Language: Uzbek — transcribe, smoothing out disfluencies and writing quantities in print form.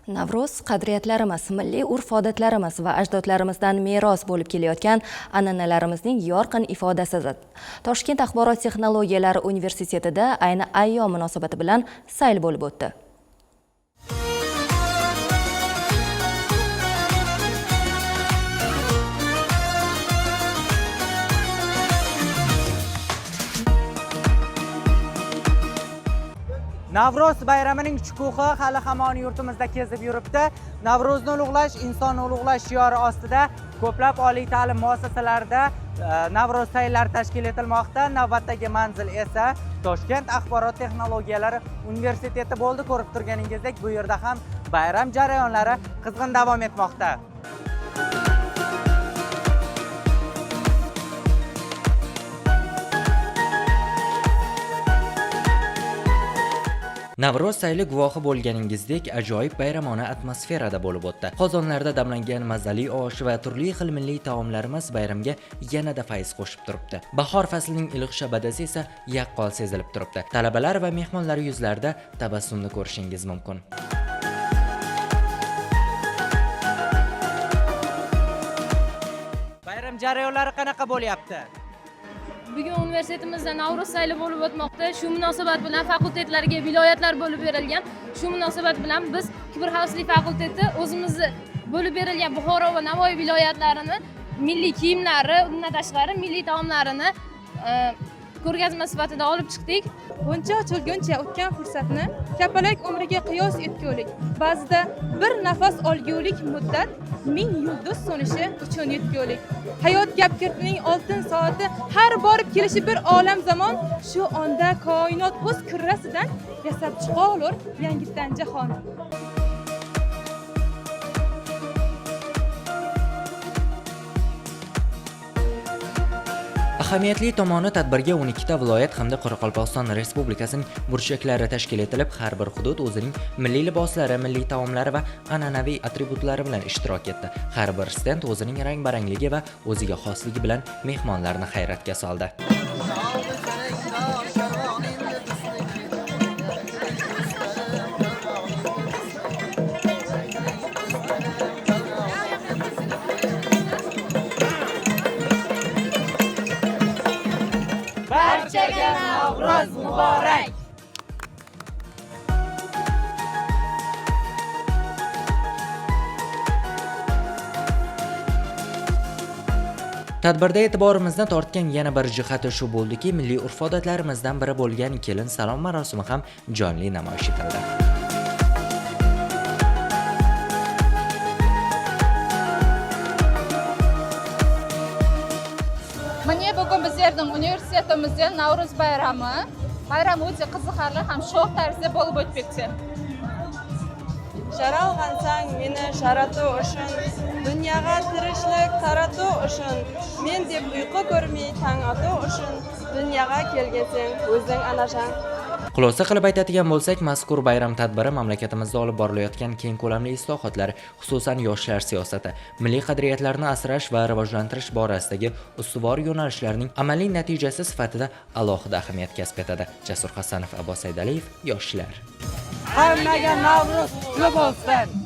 Navro'z qadriyatlarimiz, milliy urf-odatlarimiz va ajdodlarimizdan meros bo'lib kelayotgan an'analarimizning yorqin ifodasidir. Toshkent axborot texnologiyalari universitetida ayni ayyom munosabati bilan sayl bo'lib o'tdi. Navro'z bayramining shukuhi hali hamon yurtimizda kezib yuribdi. Navro'zni ulug'lash, insonni ulug'lash shiori ostida ko'plab oliy ta'lim muassasalarida Navro'z sayllari tashkil etilmoqda. Navbatdagi manzil esa Toshkent axborot texnologiyalari universiteti bo'ldi. Ko'rib turganingizdek, bu yerda ham bayram jarayonlari qizg'in davom etmoqda. Navro'z sayli guvohi bo'lganingizdek ajoyib bayramona atmosferada bo'lib o'tdi. Qozonlarda damlangan mazali osh va turli xil milliy taomlarimiz bayramga yanada fayz qo'shib turibdi. Bahor faslining iliq shabadasi esa yaqqol sezilib turibdi. Talabalar va mehmonlar yuzlarida tabassumni ko'rishingiz mumkin. Bayram jarayonlari qanaqa bo'lyapti? Bugun universitetimizda Navro'z sayli bo'lib o'tmoqda. Shu munosabat bilan fakultetlarga viloyatlar bo'lib berilgan. Shu munosabat bilan biz kiberxavfsizlik fakulteti o'zimizni bo'lib berilgan Buxoro va Navoiy viloyatlarini milliy kiyimlari, undan tashqari milliy taomlarini ko'rgazma sifatida olib chiqdik. Buncha ochilguncha o'tgan fursatni kapalak umriga qiyos etgulik. Ba'zida bir nafas olgulik muddat ming yulduz so'nishi uchun yetgulik. Hayot gapkirtining oltin soati har borib kelishi bir olam zamon. Shu onda koinot o'z kurrasidan yasab chiqa olur yangidan jahon. Ahamiyatli tomoni tadbirga 12 ta viloyat hamda Qoraqalpog'iston Respublikasining burchaklari tashkil etilib, har bir hudud o'zining milliy liboslari, milliy taomlari va an'anaviy atributlari bilan ishtirok etdi. Har bir stend o'zining rang-barangligi va o'ziga xosligi bilan mehmonlarni hayratga soldi. Barchaga Navro'z muborak! Tadbirda e'tiborimizni tortgan yana bir jihati shu bo'ldiki, milliy urf-odatlarimizdan biri bo'lgan kelin salom marosimi ham jonli namoyish etildi. Mana bugun bizning universitetimizda Navro'z bayrami. Bayram o'zi qiziqarli ham sho'x tarzda bo'lib o'tmoqda. Sharalg'ansang meni sharatu uchun, dunyoga tirishlik taratu uchun, men deb uyqu ko'rmay tang atu uchun, dunyoga kelgansang o'zing anasan. Xulosa qilib aytadigan bo'lsak, mazkur bayram tadbiri mamlakatimizda olib borilayotgan keng ko'lamli islohotlar, xususan yoshlar siyosati, milliy qadriyatlarni asrash va rivojlantirish borasidagi ustuvor yo'nalishlarning amaliy natijasi sifatida alohida ahamiyat kasb etadi. Jasur Hasanov, Abbos Saydaliyev, yoshlar. Hammaga Navro'z qutlug' bo'lsin.